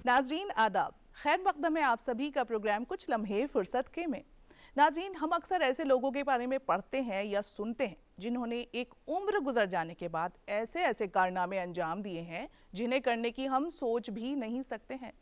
नाजरीन आदाब, खैर मकदम है आप सभी का प्रोग्राम कुछ लम्हे फुर्सत के में। नाजरीन, हम अक्सर ऐसे लोगों के बारे में पढ़ते हैं या सुनते हैं जिन्होंने एक उम्र गुजर जाने के बाद ऐसे ऐसे कारनामे अंजाम दिए हैं जिन्हें करने की हम सोच भी नहीं सकते हैं।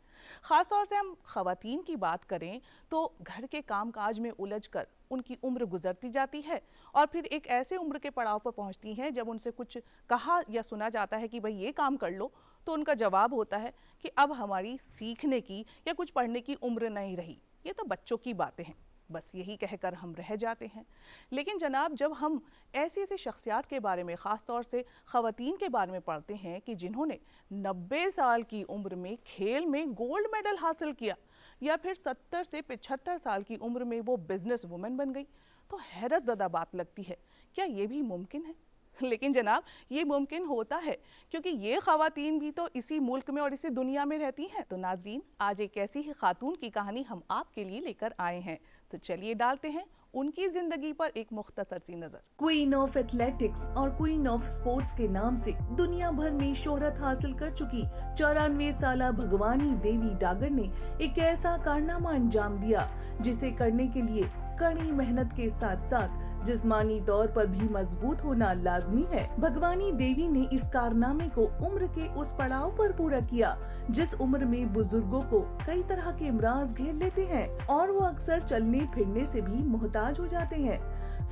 ख़ास तौर से हम ख़वातीन की बात करें तो घर के कामकाज में उलझकर उनकी उम्र गुजरती जाती है और फिर एक ऐसे उम्र के पड़ाव पर पहुंचती हैं जब उनसे कुछ कहा या सुना जाता है कि भाई ये काम कर लो, तो उनका जवाब होता है कि अब हमारी सीखने की या कुछ पढ़ने की उम्र नहीं रही, ये तो बच्चों की बातें हैं, बस यही कहकर हम रह जाते हैं। लेकिन जनाब, जब हम ऐसी ऐसी शख्सियात के बारे में, ख़ास तौर से ख़वातीन के बारे में पढ़ते हैं कि जिन्होंने 90 साल की उम्र में खेल में गोल्ड मेडल हासिल किया या फिर 70 से 75 साल की उम्र में वो बिजनेस वुमेन बन गई, तो हैरत ज़दा बात लगती है, क्या ये भी मुमकिन है? लेकिन जनाब, ये मुमकिन होता है क्योंकि ये ख़वातीन भी तो इसी मुल्क में और इसी दुनिया में रहती हैं। तो नाजरीन, आज एक ऐसी ही खातून की कहानी हम आपके लिए लेकर आए हैं, तो चलिए डालते हैं उनकी जिंदगी पर एक मुख्तसर सी नजर। क्वीन ऑफ एथलेटिक्स और क्वीन ऑफ स्पोर्ट्स के नाम से दुनिया भर में शोहरत हासिल कर चुकी 94 साला भगवानी देवी डागर ने एक ऐसा कारनामा अंजाम दिया जिसे करने के लिए कड़ी मेहनत के साथ साथ जिस्मानी तौर पर भी मजबूत होना लाजमी है। भगवानी देवी ने इस कारनामे को उम्र के उस पड़ाव पर पूरा किया जिस उम्र में बुजुर्गों को कई तरह के इमराज घेर लेते हैं और वो अक्सर चलने फिरने से भी मोहताज हो जाते हैं।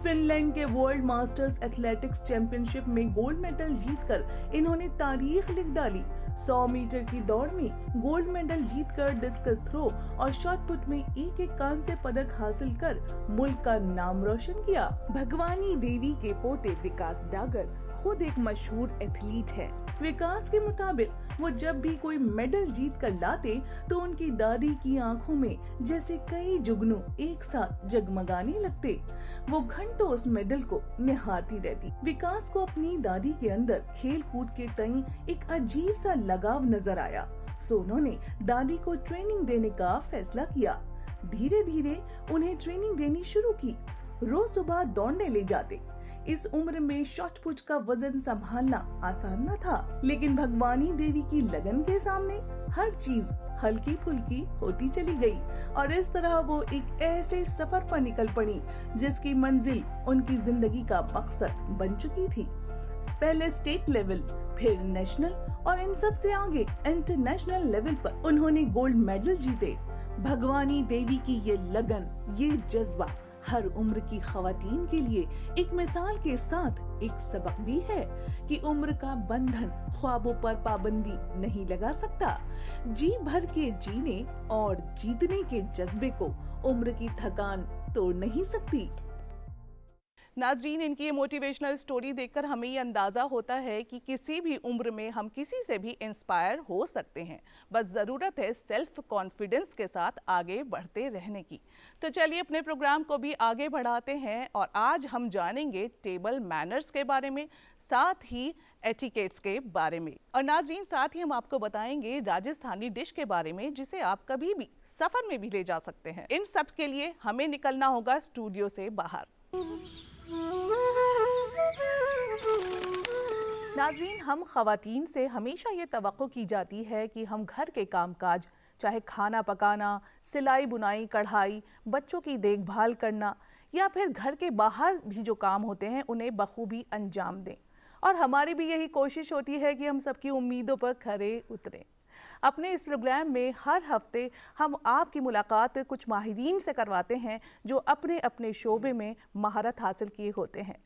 फिनलैंड के वर्ल्ड मास्टर्स एथलेटिक्स चैंपियनशिप में गोल्ड मेडल जीतकर इन्होंने तारीख लिख डाली। 100 मीटर की दौड़ में गोल्ड मेडल जीतकर डिस्कस थ्रो और शॉट पुट में एक कांस्य पदक हासिल कर मुल्क का नाम रोशन किया। भगवानी देवी के पोते विकास डागर खुद एक मशहूर एथलीट है। विकास के मुताबिक वो जब भी कोई मेडल जीत कर लाते तो उनकी दादी की आंखों में जैसे कई जुगनू एक साथ जगमगाने लगते। वो घंटों उस मेडल को निहारती रहती। विकास को अपनी दादी के अंदर खेल कूद के तई एक अजीब सा लगाव नजर आया, सो उन्होंने दादी को ट्रेनिंग देने का फैसला किया। धीरे धीरे उन्हें ट्रेनिंग देनी शुरू की। रोज सुबह दौड़ने ले जाते। इस उम्र में शॉट पुट का वजन संभालना आसान न था, लेकिन भगवानी देवी की लगन के सामने हर चीज हल्की फुल्की होती चली गई और इस तरह वो एक ऐसे सफर पर निकल पड़ी जिसकी मंजिल उनकी जिंदगी का मकसद बन चुकी थी। पहले स्टेट लेवल, फिर नेशनल और इन सब से आगे इंटरनेशनल लेवल पर उन्होंने गोल्ड मेडल जीते। भगवानी देवी की ये लगन, ये जज्बा हर उम्र की ख़वातीन के लिए एक मिसाल के साथ एक सबक भी है कि उम्र का बंधन ख्वाबों पर पाबंदी नहीं लगा सकता। जी भर के जीने और जीतने के जज्बे को उम्र की थकान तोड़ नहीं सकती। नाजरीन, इनकी ये मोटिवेशनल स्टोरी देखकर हमें ये अंदाज़ा होता है कि किसी भी उम्र में हम किसी से भी इंस्पायर हो सकते हैं, बस ज़रूरत है सेल्फ कॉन्फिडेंस के साथ आगे बढ़ते रहने की। तो चलिए अपने प्रोग्राम को भी आगे बढ़ाते हैं और आज हम जानेंगे टेबल मैनर्स के बारे में, साथ ही एटिकेट्स के बारे में। और नाजरीन, साथ ही हम आपको बताएंगे राजस्थानी डिश के बारे में जिसे आप कभी भी सफ़र में भी ले जा सकते हैं। इन सब के लिए हमें निकलना होगा स्टूडियो से बाहर। नाज़रीन, हम ख़वातीन से हमेशा ये तवक्को की जाती है कि हम घर के कामकाज, चाहे खाना पकाना, सिलाई बुनाई, कढ़ाई, बच्चों की देखभाल करना या फिर घर के बाहर भी जो काम होते हैं उन्हें बखूबी अंजाम दें। और हमारी भी यही कोशिश होती है कि हम सबकी उम्मीदों पर खरे उतरें। अपने इस प्रोग्राम में हर हफ्ते हम आपकी मुलाकात कुछ माहिरीन से करवाते हैं जो अपने अपने शोबे में महारत हासिल किए होते हैं।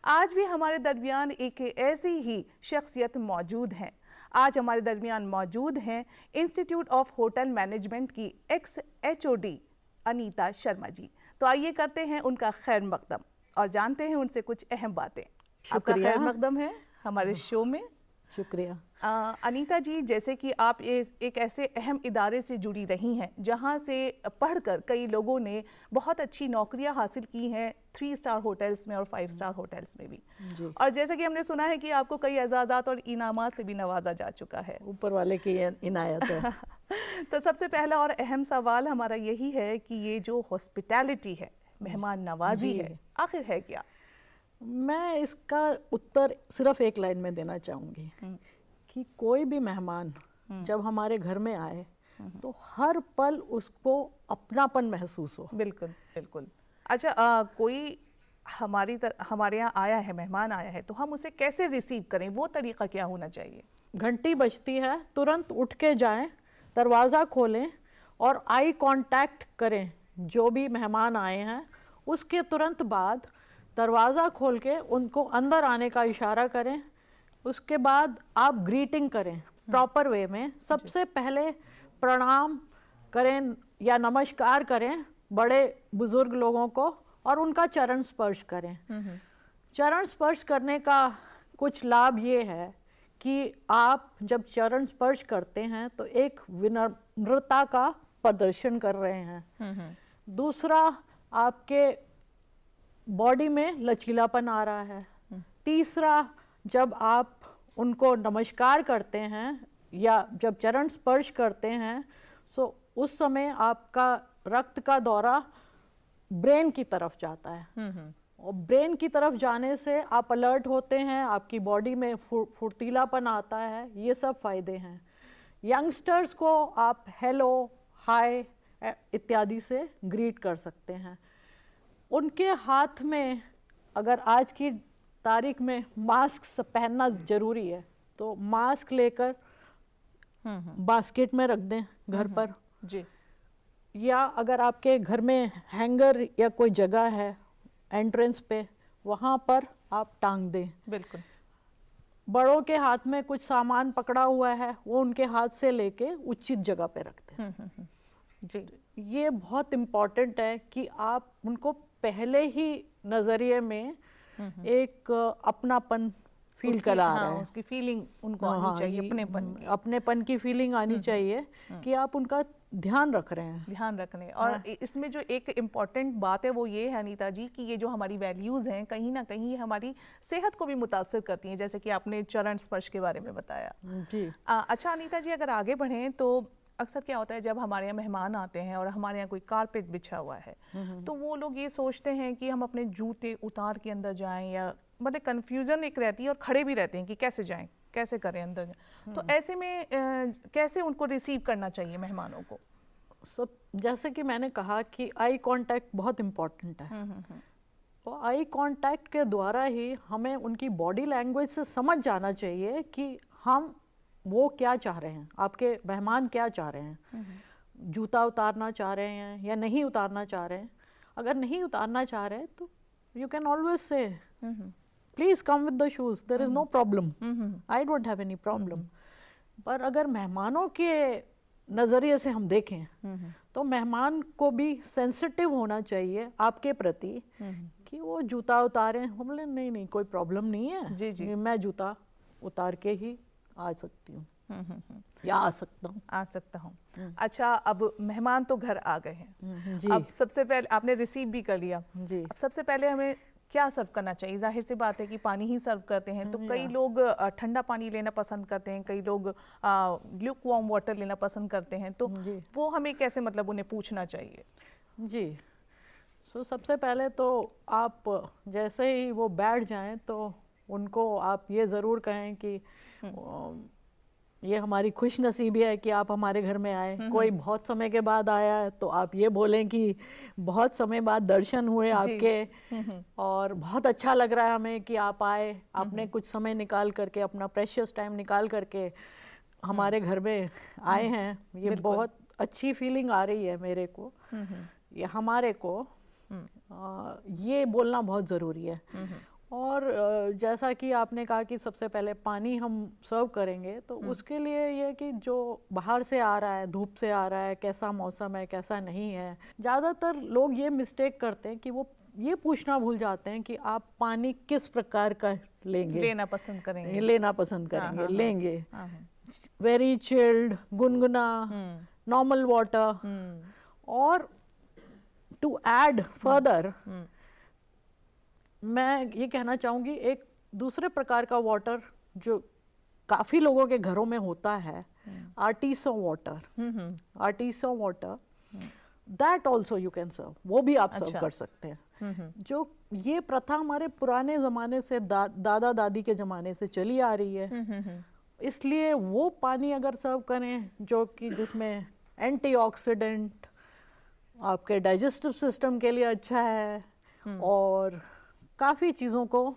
आज भी हमारे दरमियान एक ऐसी ही शख्सियत मौजूद हैं। आज हमारे दरमियान मौजूद हैं इंस्टीट्यूट ऑफ होटल मैनेजमेंट की एक्स HOD अनीता शर्मा जी। तो आइए करते हैं उनका खैर मकदम और जानते हैं उनसे कुछ अहम बातें। आपका खैर मकदम है हमारे शो में। शुक्रिया। अनीता जी, जैसे कि आप एक ऐसे अहम इदारे से जुड़ी रही हैं जहां से पढ़कर कई लोगों ने बहुत अच्छी नौकरियां हासिल की हैं 3 स्टार होटल्स में और 5 स्टार होटल्स में भी जी। और जैसे कि हमने सुना है कि आपको कई एजाज़ात और इनामात से भी नवाजा जा चुका है। ऊपर वाले की इनायत है। तो सबसे पहला और अहम सवाल हमारा यही है कि ये जो हॉस्पिटैलिटी है, मेहमान नवाजी है, आखिर है क्या? मैं इसका उत्तर सिर्फ एक लाइन में देना चाहूँगी कि कोई भी मेहमान जब हमारे घर में आए तो हर पल उसको अपनापन महसूस हो। बिल्कुल बिल्कुल। अच्छा, कोई हमारे यहाँ आया है, मेहमान आया है, तो हम उसे कैसे रिसीव करें, वो तरीका क्या होना चाहिए? घंटी बजती है, तुरंत उठ के जाएं, दरवाज़ा खोलें और आई कांटेक्ट करें जो भी मेहमान आए हैं। उसके तुरंत बाद दरवाज़ा खोल के उनको अंदर आने का इशारा करें। उसके बाद आप ग्रीटिंग करें प्रॉपर वे में। सबसे पहले प्रणाम करें या नमस्कार करें बड़े बुजुर्ग लोगों को और उनका चरण स्पर्श करें। चरण स्पर्श करने का कुछ लाभ ये है कि आप जब चरण स्पर्श करते हैं तो एक विनम्रता का प्रदर्शन कर रहे हैं। दूसरा, आपके बॉडी में लचीलापन आ रहा है। तीसरा, जब आप उनको नमस्कार करते हैं या जब चरण स्पर्श करते हैं तो उस समय आपका रक्त का दौरा ब्रेन की तरफ जाता है और ब्रेन की तरफ जाने से आप अलर्ट होते हैं, आपकी बॉडी में फुर्तीलापन आता है। ये सब फायदे हैं। यंगस्टर्स को आप हेलो, हाय इत्यादि से ग्रीट कर सकते हैं। उनके हाथ में अगर आज की तारीख में मास्क पहनना ज़रूरी है तो मास्क लेकर बास्केट में रख दें घर पर जी। या अगर आपके घर में हैंगर या कोई जगह है एंट्रेंस पे, वहाँ पर आप टांग दें। बिल्कुल। बड़ों के हाथ में कुछ सामान पकड़ा हुआ है वो उनके हाथ से लेके उचित जगह पे रख दें। जी। ये बहुत इम्पॉर्टेंट है कि आप उनको पहले ही नज़रिए में एक अपनापन फील करा रहे हैं। उसकी फीलिंग उनको आनी चाहिए, अपनेपन की फीलिंग आनी चाहिए कि आप उनका ध्यान रख रहे हैं। ध्यान रखने। और इसमें जो एक इम्पॉर्टेंट बात है वो ये है अनीता जी कि ये जो हमारी वैल्यूज़ हैं कहीं ना कहीं हमारी सेहत को भी मुतासर करती हैं, जैसे कि आपने चरण स्पर्श के बारे में बताया। जी। अच्छा अनीता जी, अगर आगे बढ़ें तो अक्सर क्या होता है जब हमारे यहाँ मेहमान आते हैं और हमारे यहाँ कोई कारपेट बिछा हुआ है तो वो लोग ये सोचते हैं कि हम अपने जूते उतार के अंदर जाएं, या मतलब कन्फ्यूज़न एक रहती है और खड़े भी रहते हैं कि कैसे जाएं, कैसे करें अंदर जाएं। तो ऐसे में कैसे उनको रिसीव करना चाहिए मेहमानों को? सब जैसे कि मैंने कहा कि आई कांटेक्ट बहुत इम्पोर्टेंट है। और आई कांटेक्ट के द्वारा ही हमें उनकी बॉडी लैंग्वेज से समझ जाना चाहिए कि हम वो क्या चाह रहे हैं, आपके मेहमान क्या चाह रहे हैं। जूता उतारना चाह रहे हैं या नहीं उतारना चाह रहे हैं। अगर नहीं उतारना चाह रहे हैं तो you can always say please come with the shoes, there is no problem, I don't have any problem. पर अगर मेहमानों के नज़रिए से हम देखें तो मेहमान को भी सेंसिटिव होना चाहिए आपके प्रति कि वो जूता उतारें। हम बोले नहीं नहीं कोई प्रॉब्लम नहीं है, जी जी, मैं जूता उतार के ही आ सकती हूँ या आ सकता हूँ। अच्छा, अब मेहमान तो घर आ गए हैं जी। अब सबसे पहले आपने रिसीव भी कर लिया जी। अब सबसे पहले हमें क्या सर्व करना चाहिए? जाहिर सी बात है कि पानी ही सर्व करते हैं, तो कई लोग ठंडा पानी लेना पसंद करते हैं, कई लोग ल्यूक वार्म वाटर लेना पसंद करते हैं, तो वो हमें कैसे मतलब उन्हें पूछना चाहिए? जी सबसे पहले तो आप जैसे ही वो बैठ जाएं तो उनको आप ये ज़रूर कहें कि ये हमारी खुश नसीबी है कि आप हमारे घर में आए। कोई बहुत समय के बाद आया है तो आप ये बोलें कि बहुत समय बाद दर्शन हुए आपके और बहुत अच्छा लग रहा है हमें कि आप आए, आपने कुछ समय निकाल करके, अपना प्रेशियस टाइम निकाल करके हमारे घर में आए हैं। ये बहुत अच्छी फीलिंग आ रही है मेरे को, ये हमारे को ये बोलना बहुत ज़रूरी है। और जैसा कि आपने कहा कि सबसे पहले पानी हम सर्व करेंगे तो उसके लिए ये कि जो बाहर से आ रहा है, धूप से आ रहा है, कैसा मौसम है कैसा नहीं है। ज़्यादातर लोग ये मिस्टेक करते हैं कि वो ये पूछना भूल जाते हैं कि आप पानी किस प्रकार का लेना पसंद करेंगे, लेंगे वेरी चिल्ड, गुनगुना, नॉर्मल वाटर। और टू ऐड फर्दर मैं ये कहना चाहूँगी एक दूसरे प्रकार का वाटर जो काफ़ी लोगों के घरों में होता है, आर्टिसो water, that also you can serve, वो भी आप सर्व कर सकते हैं। जो ये प्रथा हमारे पुराने ज़माने से दादा दादी के ज़माने से चली आ रही है, इसलिए वो पानी अगर सर्व करें जो कि जिसमें एंटीऑक्सीडेंट, आपके डाइजेस्टिव सिस्टम के लिए अच्छा है और काफ़ी चीज़ों को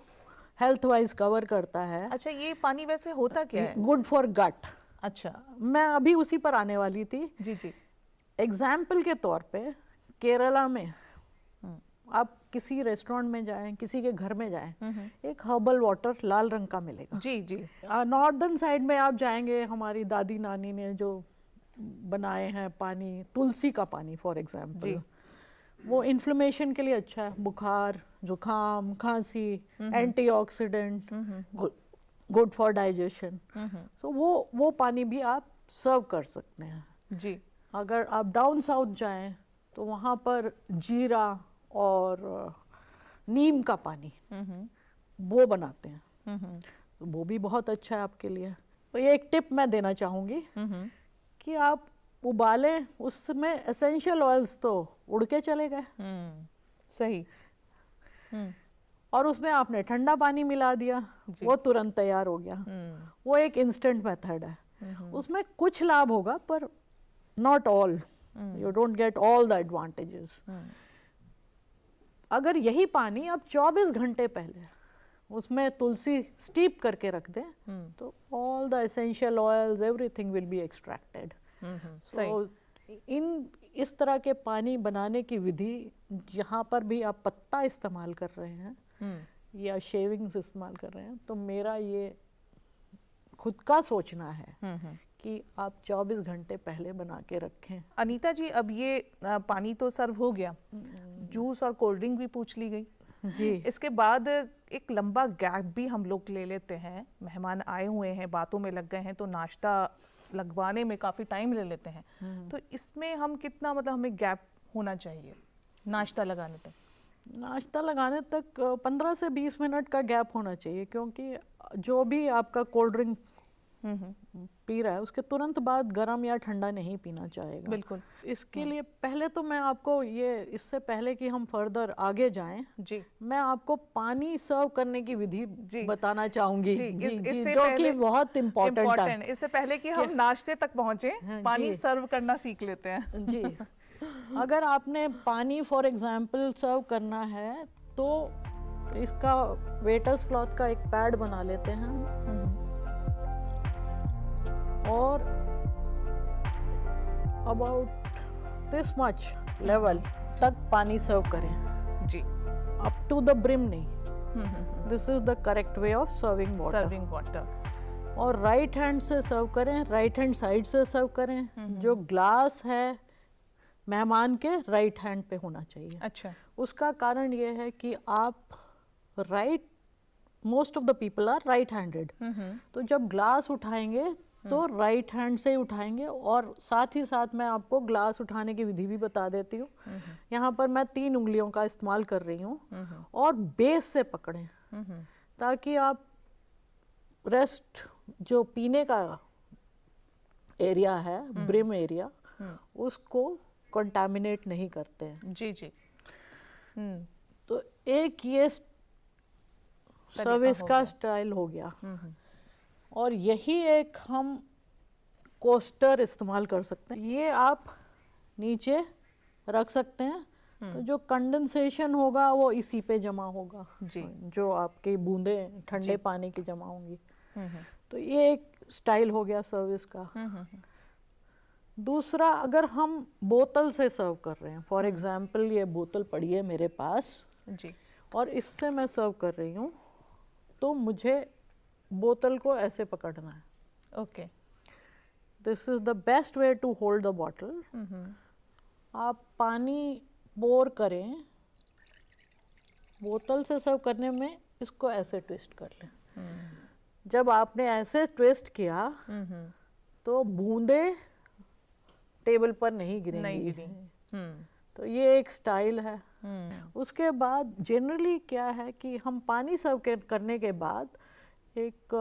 हेल्थ वाइज कवर करता है। अच्छा, ये पानी वैसे होता क्या है? गुड फॉर गट। अच्छा, मैं अभी उसी पर आने वाली थी। जी जी। एग्जाम्पल के तौर पे केरला में आप किसी रेस्टोरेंट में जाएं, किसी के घर में जाएं, एक हर्बल वाटर लाल रंग का मिलेगा। जी जी। नॉर्दर्न साइड में आप जाएंगे, हमारी दादी नानी ने जो बनाए हैं पानी, तुलसी का पानी फॉर एग्जाम्पल, जी। वो इन्फ्लेमेशन के लिए अच्छा है, बुखार, जुकाम, खांसी, एंटीऑक्सीडेंट, गुड फॉर डाइजेशन। तो वो पानी भी आप सर्व कर सकते हैं। जी। अगर आप डाउन साउथ जाएं तो वहाँ पर जीरा और नीम का पानी वो बनाते हैं, तो वो भी बहुत अच्छा है आपके लिए। तो ये एक टिप मैं देना चाहूँगी कि आप उबालें, उसमें एसेंशियल ऑयल्स तो उड़ के चले गए सही। और उसमें आपने ठंडा पानी मिला दिया, वो तुरंत तैयार हो गया। वो एक इंस्टेंट मेथड है। उसमें कुछ लाभ होगा पर not all, you don't get all the advantages. अगर यही पानी आप 24 घंटे पहले उसमें तुलसी स्टीप करके रख दें तो all the essential oils, everything will be extracted. So इस तरह के पानी बनाने की विधि, जहाँ पर भी आप पत्ता इस्तेमाल कर रहे हैं या शेविंग्स इस्तेमाल कर रहे हैं, तो मेरा ये खुद का सोचना है कि आप 24 घंटे पहले बना के रखें। अनीता जी, अब ये पानी तो सर्व हो गया, जूस और कोल्ड ड्रिंक भी पूछ ली गई जी। इसके बाद एक लंबा गैप भी हम लोग ले लेते हैं, मेहमान आए हुए हैं, बातों में लग गए हैं, तो नाश्ता लगवाने में काफ़ी टाइम ले लेते हैं। तो इसमें हम कितना, मतलब हमें गैप होना चाहिए नाश्ता लगाने तक? नाश्ता लगाने तक 15 से 20 मिनट का गैप होना चाहिए, क्योंकि जो भी आपका कोल्ड ड्रिंक पी रहा है उसके तुरंत बाद गर्म या ठंडा नहीं पीना चाहेगा। बिल्कुल। इसके लिए पहले तो मैं आपको ये, इससे पहले कि हम फर्दर आगे जाएं, जी, मैं आपको पानी सर्व करने की विधि बताना चाहूंगी जी, जी, इससे जो कि बहुत इम्पोर्टेंट है। इससे पहले कि हम नाश्ते तक पहुंचे, पानी सर्व करना सीख लेते हैं। जी। अगर आपने पानी फॉर एग्जाम्पल सर्व करना है तो इसका वेटर्स क्लॉथ का एक पैड बना लेते हैं और अबाउट दिस मच लेवल तक पानी सर्व करें जी, अप टू द ब्रिम नहीं। This is the correct way of serving water. और राइट हैंड से सर्व करें, राइट हैंड साइड से सर्व करें। जो ग्लास है मेहमान के राइट हैंड पे होना चाहिए। अच्छा। उसका कारण ये है कि आप most of the people are right handed, तो जब ग्लास उठाएंगे तो राइट हैंड से ही उठाएंगे। और साथ ही साथ मैं आपको ग्लास उठाने की विधि भी बता देती हूँ। यहाँ पर मैं 3 उंगलियों का इस्तेमाल कर रही हूँ और बेस से पकड़ें, ताकि आप रेस्ट जो पीने का एरिया है, ब्रिम एरिया, उसको कंटामिनेट नहीं करते हैं। जी जी। तो एक ये सर्विस का स्टाइल हो गया। और यही एक हम कोस्टर इस्तेमाल कर सकते हैं। ये आप नीचे रख सकते हैं, तो जो कंडेंसेशन होगा वो इसी पे जमा होगा जी। जो आपकी बूंदें ठंडे पानी की जमा होंगी। तो ये एक स्टाइल हो गया सर्विस का। दूसरा, अगर हम बोतल से सर्व कर रहे हैं, फॉर एग्जाम्पल ये बोतल पड़ी है मेरे पास जी, और इससे मैं सर्व कर रही हूँ, तो मुझे बोतल को ऐसे पकड़ना है। Okay. This is the best way to hold the bottle. आप पानी पोर करें, बोतल से सर्व करने में इसको ऐसे ट्विस्ट कर लें। जब आपने ऐसे ट्विस्ट किया तो बूंदे टेबल पर नहीं गिरेंगी। तो ये एक स्टाइल है। उसके बाद जनरली क्या है कि हम पानी सर्व करने के बाद एक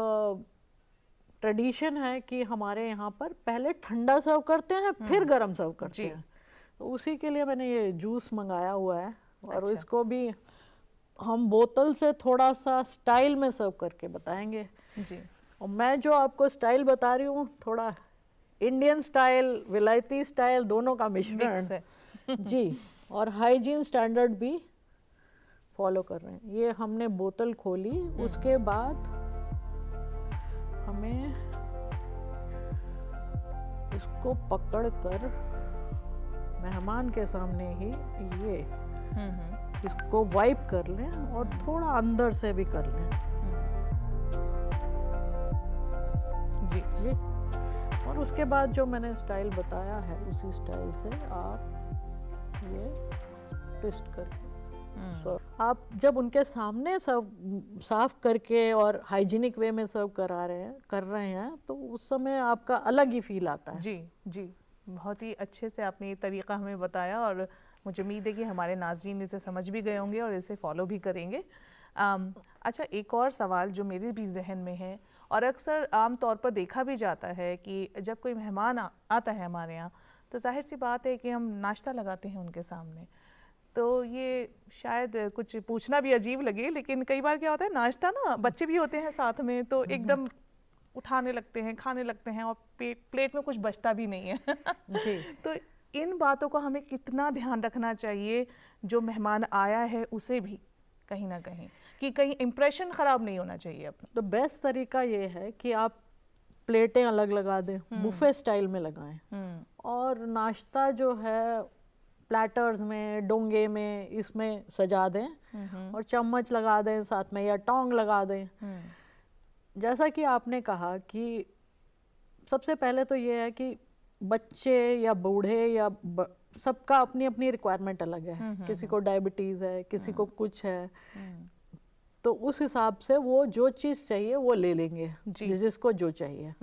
ट्रेडिशन है कि हमारे यहाँ पर पहले ठंडा सर्व करते हैं, फिर गरम सर्व करते हैं। तो उसी के लिए मैंने ये जूस मंगाया हुआ है और अच्छा। इसको भी हम बोतल से थोड़ा सा स्टाइल में सर्व करके बताएंगे जी। और मैं जो आपको स्टाइल बता रही हूँ थोड़ा इंडियन स्टाइल विलायती स्टाइल दोनों का मिश्रण मिक्स है। जी, और हाइजीन स्टैंडर्ड भी फॉलो कर रहे हैं। ये हमने बोतल खोली, उसके बाद हमें इसको पकड़कर मेहमान के सामने ही ये इसको वाइप कर लें और थोड़ा अंदर से भी कर लें। जी जी, और उसके बाद जो मैंने स्टाइल बताया है उसी स्टाइल से आप ये ट्विस्ट करके आप जब उनके सामने सर्व साफ करके और हाइजीनिक वे में सर्व कर रहे हैं तो उस समय आपका अलग ही फील आता है। जी जी, बहुत ही अच्छे से आपने ये तरीका हमें बताया और मुझे उम्मीद है कि हमारे नाज़रीन इसे समझ भी गए होंगे और इसे फॉलो भी करेंगे। अच्छा, एक और सवाल जो मेरे भी जहन में है और अक्सर आम तौर पर देखा भी जाता है कि जब कोई मेहमान आता है हमारे यहाँ तो जाहिर सी बात है कि हम नाश्ता लगाते हैं उनके सामने। तो ये शायद कुछ पूछना भी अजीब लगे, लेकिन कई बार क्या होता है, नाश्ता ना बच्चे भी होते हैं साथ में तो एकदम उठाने लगते हैं, खाने लगते हैं और प्लेट में कुछ बचता भी नहीं है। जी, तो इन बातों का हमें कितना ध्यान रखना चाहिए जो मेहमान आया है उसे भी कहीं ना कहीं, कि कहीं इम्प्रेशन ख़राब नहीं होना चाहिए अपना। तो बेस्ट तरीका ये है कि आप प्लेटें अलग लगा दें, बुफे स्टाइल में लगाएं और नाश्ता जो है प्लेटर्स में, डोंगे में, इसमें सजा दें और चम्मच लगा दें साथ में या टोंग लगा दें। जैसा कि आपने कहा कि सबसे पहले तो ये है कि बच्चे या बूढ़े या सबका अपनी अपनी रिक्वायरमेंट अलग है। किसी को डायबिटीज़ है, किसी को कुछ है, तो उस हिसाब से वो जो चीज़ चाहिए वो ले लेंगे, जिसको जो चाहिए।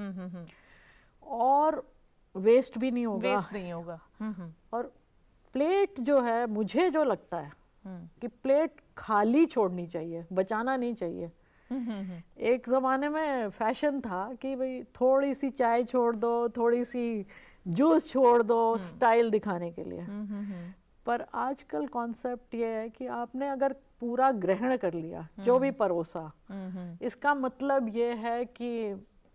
और वेस्ट भी नहीं होगा। वेस्ट नहीं होगा। और प्लेट जो है, मुझे जो लगता है कि प्लेट खाली छोड़नी चाहिए, बचाना नहीं चाहिए। एक ज़माने में फैशन था कि भाई थोड़ी सी चाय छोड़ दो, थोड़ी सी जूस छोड़ दो स्टाइल दिखाने के लिए। पर आजकल कॉन्सेप्ट ये है कि आपने अगर पूरा ग्रहण कर लिया जो भी परोसा, इसका मतलब ये है कि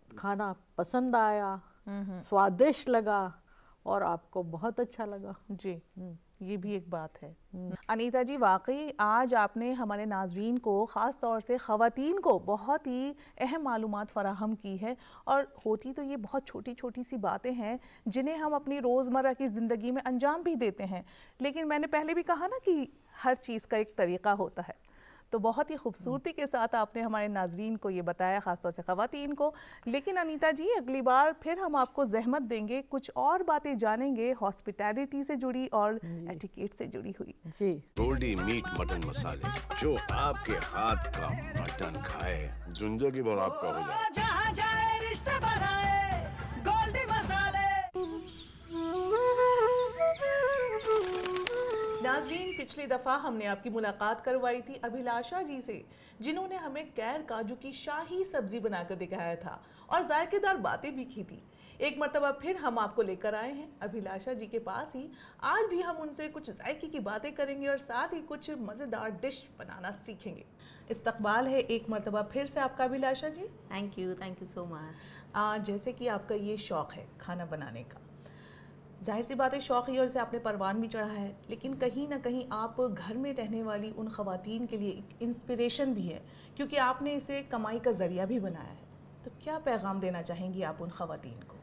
खाना पसंद आया, स्वादिष्ट लगा और आपको बहुत अच्छा लगा। जी, ये भी एक बात है। अनीता जी, वाकई आज आपने हमारे नाज़रीन को, ख़ास तौर से ख़वातीन को बहुत ही अहम मालूमात फ़राहम की है। और होती तो ये बहुत छोटी छोटी सी बातें हैं जिन्हें हम अपनी रोज़मर्रा की ज़िंदगी में अंजाम भी देते हैं, लेकिन मैंने पहले भी कहा ना कि हर चीज़ का एक तरीक़ा होता है। तो बहुत ही खूबसूरती के साथ आपने हमारे नाज़रीन को ये बताया, ख़ासतौर से ख़वातीन को। लेकिन अनीता जी, अगली बार फिर हम आपको ज़हमत देंगे, कुछ और बातें जानेंगे हॉस्पिटैलिटी से जुड़ी और एटिकेट से जुड़ी हुई। जी, गोल्डी मीट मटन मसाले, जो आपके हाथ का मटन खाए जिंदगी भर आपका हो जाए। जहाँ जाए रिश्ते बनाए गोल्डी मसाले। नाज़रीन, पिछली दफ़ा हमने आपकी मुलाकात करवाई थी अभिलाषा जी से, जिन्होंने हमें कैर काजू की शाही सब्जी बनाकर दिखाया था और जायकेदार बातें भी की थी। एक मरतबा फिर हम आपको लेकर आए हैं अभिलाषा जी के पास ही। आज भी हम उनसे कुछ जायके की बातें करेंगे और साथ ही कुछ मज़ेदार डिश बनाना सीखेंगे। इस्तकबाल है एक मरतबा फिर से आपका Abhilasha ji. Thank you so much. जैसे कि आपका ये शौक़ है खाना बनाने का, जाहिर सी बात है शौक़ की ओर से आपने परवान भी चढ़ा है, लेकिन कहीं ना कहीं आप घर में रहने वाली उन ख़वातीन के लिए एक इंस्पिरेशन भी है, क्योंकि आपने इसे कमाई का ज़रिया भी बनाया है। तो क्या पैगाम देना चाहेंगी आप उन ख़वातीन को?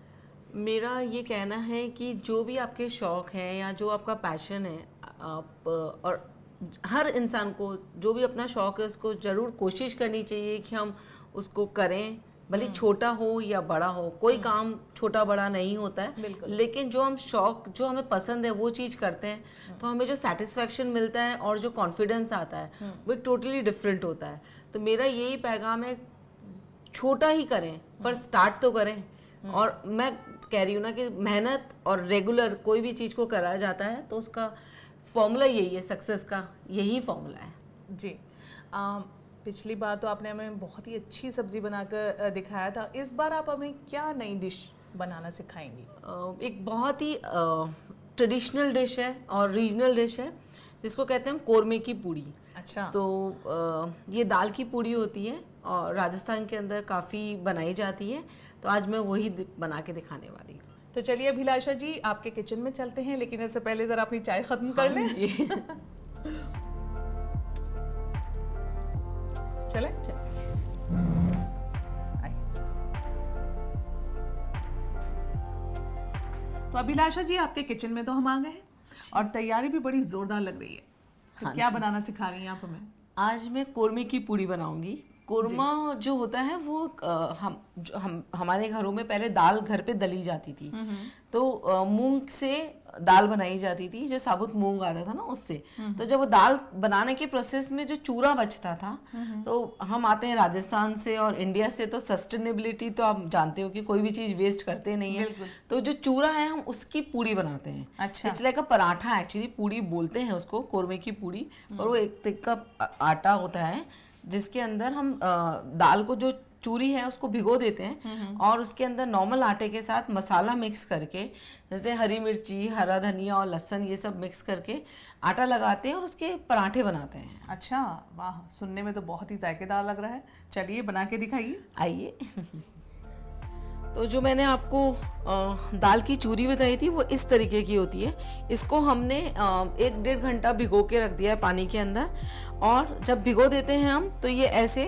मेरा ये कहना है कि जो भी आपके शौक़ हैं या जो आपका पैशन है, आप और हर इंसान को जो भी अपना शौक़ है उसको ज़रूर कोशिश करनी चाहिए कि हम उसको करें, भले छोटा हो या बड़ा हो। कोई काम छोटा बड़ा नहीं होता है, लेकिन जो हम शौक, जो हमें पसंद है वो चीज़ करते हैं तो हमें जो सेटिस्फेक्शन मिलता है और जो कॉन्फिडेंस आता है वो एक टोटली डिफरेंट होता है। तो मेरा यही पैगाम है, छोटा ही करें पर स्टार्ट तो करें। और मैं कह रही हूँ ना कि मेहनत और रेगुलर कोई भी चीज़ को करा जाता है तो उसका फॉर्मूला यही है, सक्सेस का यही फॉर्मूला है। जी, पिछली बार तो आपने हमें बहुत ही अच्छी सब्ज़ी बनाकर दिखाया था, इस बार आप हमें क्या नई डिश बनाना सिखाएंगी? एक बहुत ही ट्रेडिशनल डिश है और रीजनल डिश है जिसको कहते हैं हम कोरमे की पूड़ी। अच्छा। तो ये दाल की पूड़ी होती है और राजस्थान के अंदर काफ़ी बनाई जाती है, तो आज मैं वही बना के दिखाने वाली हूँ। तो चलिए अभिलाषा जी आपके किचन में चलते हैं, लेकिन इससे पहले जरा अपनी चाय खत्म कर लें। चले आइए। तो अभिलाषा जी आपके किचन में तो हम आ गए हैं और तैयारी भी बड़ी जोरदार लग रही है। तो हाँ क्या जी। बनाना सिखा रही हैं आप हमें? आज मैं कोरमे की पूड़ी बनाऊंगी। कोरमा जो होता है वो हम हमारे घरों में पहले दाल घर पे दली जाती थी, तो मूंग से दाल बनाई जाती थी, जो साबुत मूंग आता था ना उससे। तो जब वो दाल बनाने के प्रोसेस में जो चूरा बचता था, तो हम आते हैं राजस्थान से और इंडिया से, तो सस्टेनेबिलिटी तो आप जानते हो कि कोई भी चीज वेस्ट करते नहीं है। तो जो चूरा है हम उसकी पूड़ी बनाते हैं। अच्छा। It's like a paratha, actually puri बोलते हैं उसको, कोरमे की पूड़ी। और वो एक तिक का आटा होता है जिसके अंदर हम दाल को जो चूरी है उसको भिगो देते हैं और उसके अंदर नॉर्मल आटे के साथ मसाला मिक्स करके, जैसे हरी मिर्ची, हरा धनिया और लहसुन, ये सब मिक्स करके आटा लगाते हैं और उसके पराठे बनाते हैं। अच्छा, वाह, सुनने में तो बहुत ही जायकेदार लग रहा है। चलिए बना के दिखाइए। आइए। तो जो मैंने आपको दाल की चूरी बताई थी वो इस तरीके की होती है। इसको हमने 1-1.5 घंटा भिगो के रख दिया है पानी के अंदर, और जब भिगो देते हैं हम तो ये ऐसे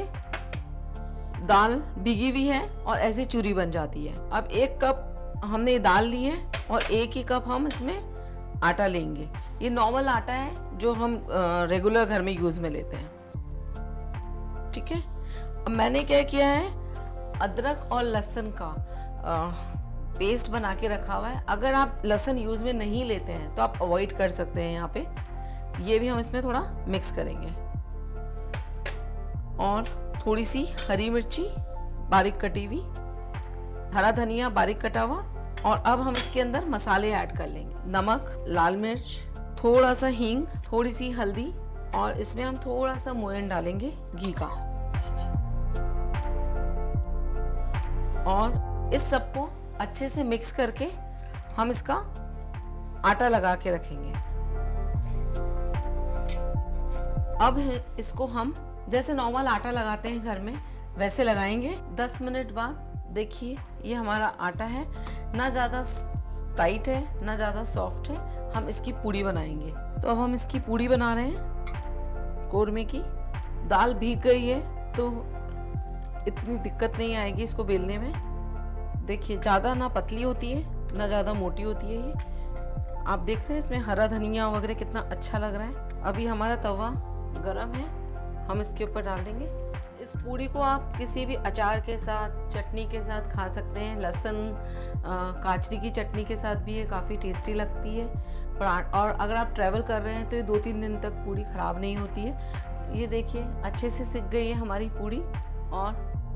दाल भीगी हुई है और ऐसे चूरी बन जाती है। अब 1 कप हमने दाल ली है और 1 ही कप हम इसमें आटा लेंगे। ये नॉर्मल आटा है जो हम रेगुलर घर में यूज में लेते हैं। ठीक है। अब मैंने क्या किया है, अदरक और लहसुन का पेस्ट बना के रखा हुआ है। अगर आप लहसुन यूज में नहीं लेते हैं तो आप अवॉइड कर सकते हैं। यहाँ पे ये भी हम इसमें थोड़ा मिक्स करेंगे, और थोड़ी सी हरी मिर्ची बारीक कटी हुई, हरा धनिया बारीक कटा हुआ। और अब हम इसके अंदर मसाले ऐड कर लेंगे। नमक, लाल मिर्च, थोड़ा सा हींग, थोड़ी सी हल्दी, और इसमें हम थोड़ा सा मोयन डालेंगे घी का। और इस सबको अच्छे से मिक्स करके हम इसका आटा लगा के रखेंगे। अब इसको हम जैसे नॉर्मल आटा लगाते हैं घर में वैसे लगाएंगे। 10 मिनट बाद देखिए ये हमारा आटा है, ना ज़्यादा टाइट है ना ज़्यादा सॉफ्ट है। हम इसकी पूड़ी बनाएंगे। तो अब हम इसकी पूड़ी बना रहे हैं कोरमे की। दाल भीग गई है तो इतनी दिक्कत नहीं आएगी इसको बेलने में। देखिए ज़्यादा ना पतली होती है ना ज़्यादा मोटी होती है ये। आप देख रहे हैं इसमें हरा धनिया वगैरह कितना अच्छा लग रहा है। अभी हमारा तवा गरम है, हम इसके ऊपर डाल देंगे। इस पूड़ी को आप किसी भी अचार के साथ, चटनी के साथ खा सकते हैं। लहसुन काचरी की चटनी के साथ भी ये काफ़ी टेस्टी लगती है। और अगर आप ट्रैवल कर रहे हैं तो ये 2-3 दिन तक पूड़ी ख़राब नहीं होती है। ये देखिए अच्छे से सिक गई है हमारी पूड़ी और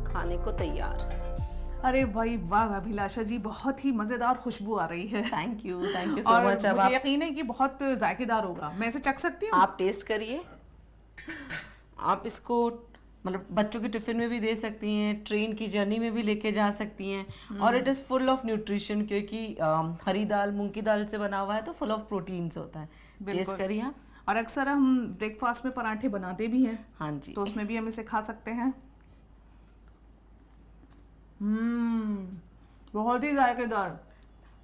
खाने को तैयार। अरे भाई वाह अभिलाषा जी, बहुत ही मजेदार खुशबू आ रही है। थैंक यू सो और मच। अब मुझे आप यकीन है कि बहुत जायकेदार होगा। मैं इसे चख सकती हूँ? आप टेस्ट करिए। आप इसको मतलब बच्चों के टिफिन में भी दे सकती हैं, ट्रेन की जर्नी में भी लेके जा सकती हैं। और it is full of nutrition, क्योंकि हरी दाल, मूंग की दाल से बना हुआ है तो फुल ऑफ प्रोटीन्स होता है। टेस्ट करिए आप। और अक्सर हम ब्रेकफास्ट में पराठे बनाते भी हैं, हाँ जी। तो उसमें भी हम इसे खा सकते हैं। बहुत ही जायकेदार,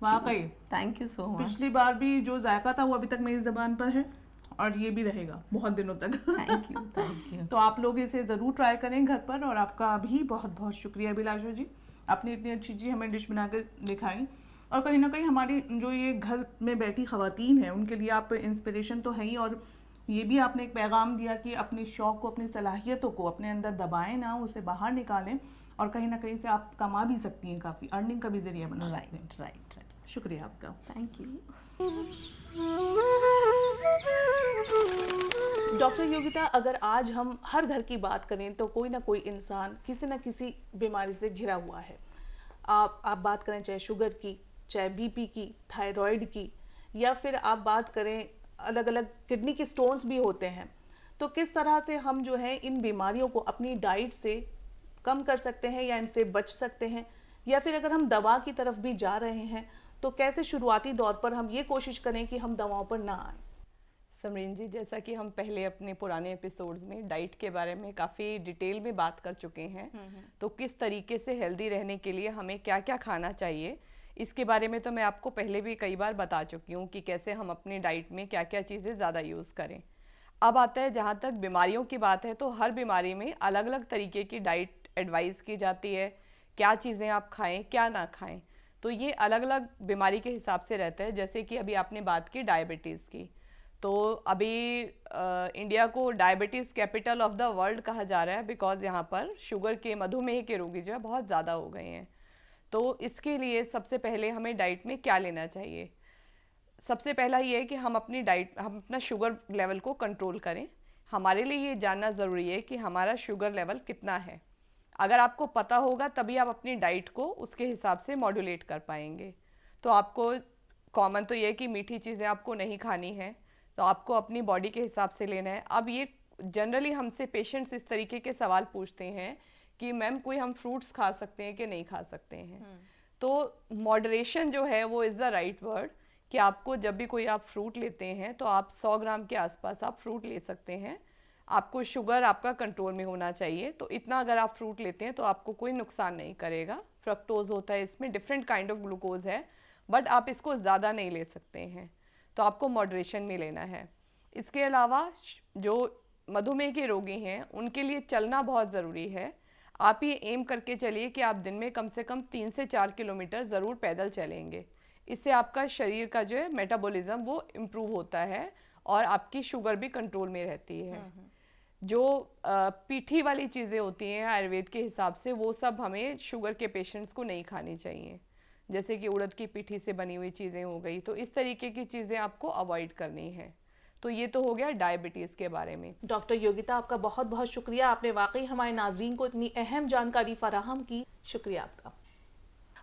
वाकई। Thank you so much. पिछली बार भी जो जायका था वो अभी तक मेरी ज़बान पर है और ये भी रहेगा बहुत दिनों तक। Thank you. तो आप लोग इसे ज़रूर ट्राई करें घर पर। और आपका भी बहुत बहुत शुक्रिया अभिलाषा जी, आपने इतनी अच्छी चीज़ हमें डिश बना कर दिखाई। और कहीं ना कहीं हमारी जो ये घर में बैठी ख़वातीन हैं उनके लिए आप इंस्पिरेशन तो है ही, और ये भी आपने एक पैगाम दिया कि अपने शौक़ को, अपनी सलाहियतों को अपने अंदर दबाएं ना, उसे बाहर निकालें, और कहीं ना कहीं से आप कमा भी सकती हैं, काफ़ी अर्निंग का भी ज़रिया बना सकती हैं। राइट। शुक्रिया आपका। Thank you. डॉक्टर योगिता, अगर आज हम हर घर की बात करें तो कोई ना कोई इंसान किसी न किसी बीमारी से घिरा हुआ है। आप बात करें चाहे शुगर की, चाहे बीपी की, थायराइड की, या फिर आप बात करें अलग अलग किडनी के स्टोन्स भी होते हैं। तो किस तरह से हम जो है इन बीमारियों को अपनी डाइट से कम कर सकते हैं या इनसे बच सकते हैं, या फिर अगर हम दवा की तरफ भी जा रहे हैं तो कैसे शुरुआती दौर पर हम ये कोशिश करें कि हम दवाओं पर ना आए? समरीन जी, जैसा कि हम पहले अपने पुराने एपिसोड्स में डाइट के बारे में काफ़ी डिटेल में बात कर चुके हैं, तो किस तरीके से हेल्दी रहने के लिए हमें क्या क्या खाना चाहिए इसके बारे में तो मैं आपको पहले भी कई बार बता चुकी हूँ कि कैसे हम अपनी डाइट में क्या क्या चीज़ें ज़्यादा यूज़ करें। अब आता है जहाँ तक बीमारियों की बात है, तो हर बीमारी में अलग अलग तरीके की डाइट एडवाइस की जाती है, क्या चीज़ें आप खाएं क्या ना खाएं। तो ये अलग अलग बीमारी के हिसाब से रहता है। जैसे कि अभी आपने बात की डायबिटीज़ की, तो अभी इंडिया को diabetes capital of the world कहा जा रहा है, बिकॉज़ यहाँ पर शुगर के, मधुमेह के रोगी जो है बहुत ज़्यादा हो गए हैं। तो इसके लिए सबसे पहले हमें डाइट में क्या लेना चाहिए? सबसे पहला ये है कि हम अपना शुगर लेवल को कंट्रोल करें। हमारे लिए ये जानना ज़रूरी है कि हमारा शुगर लेवल कितना है। अगर आपको पता होगा तभी आप अपनी डाइट को उसके हिसाब से मॉड्यूलेट कर पाएंगे। तो आपको कॉमन तो ये है कि मीठी चीज़ें आपको नहीं खानी है, तो आपको अपनी बॉडी के हिसाब से लेना है। अब ये जनरली हमसे पेशेंट्स इस तरीके के सवाल पूछते हैं कि मैम कोई हम फ्रूट्स खा सकते हैं कि नहीं खा सकते हैं। तो मॉडरेशन जो है वो इज़ द राइट वर्ड, कि आपको जब भी कोई आप फ्रूट लेते हैं तो आप 100 ग्राम के आसपास आप फ्रूट ले सकते हैं। आपको शुगर आपका कंट्रोल में होना चाहिए, तो इतना अगर आप फ्रूट लेते हैं तो आपको कोई नुकसान नहीं करेगा। फ्रक्टोज होता है इसमें, डिफरेंट काइंड ऑफ ग्लूकोज है, बट आप इसको ज़्यादा नहीं ले सकते हैं, तो आपको मॉडरेशन में लेना है। इसके अलावा जो मधुमेह के रोगी हैं उनके लिए चलना बहुत ज़रूरी है। आप ये एम करके चलिए कि आप दिन में कम से कम 3 से 4 किलोमीटर ज़रूर पैदल चलेंगे। इससे आपका शरीर का जो है मेटाबॉलिज्म वो इम्प्रूव होता है और आपकी शुगर भी कंट्रोल में रहती है। जो पीठी वाली चीज़ें होती हैं आयुर्वेद के हिसाब से, वो सब हमें शुगर के पेशेंट्स को नहीं खानी चाहिए। जैसे कि उड़द की पीठी से बनी हुई चीज़ें हो गई, तो इस तरीके की चीज़ें आपको अवॉइड करनी है। तो ये तो हो गया डायबिटीज़ के बारे में। डॉक्टर योगिता, आपका बहुत बहुत शुक्रिया। आपने वाकई हमारे नाजरीन को इतनी अहम जानकारी फराहम की। शुक्रिया आपका।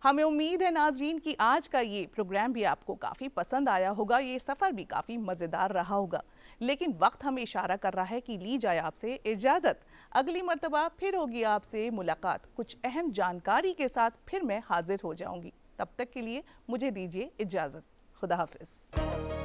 हमें उम्मीद है नाजरीन कि आज का ये प्रोग्राम भी आपको काफ़ी पसंद आया होगा, ये सफ़र भी काफ़ी मज़ेदार रहा होगा। लेकिन वक्त हमें इशारा कर रहा है कि ली जाए आपसे इजाज़त। अगली मर्तबा फिर होगी आपसे मुलाकात, कुछ अहम जानकारी के साथ फिर मैं हाजिर हो जाऊंगी। तब तक के लिए मुझे दीजिए इजाज़त। खुदा हाफिज़।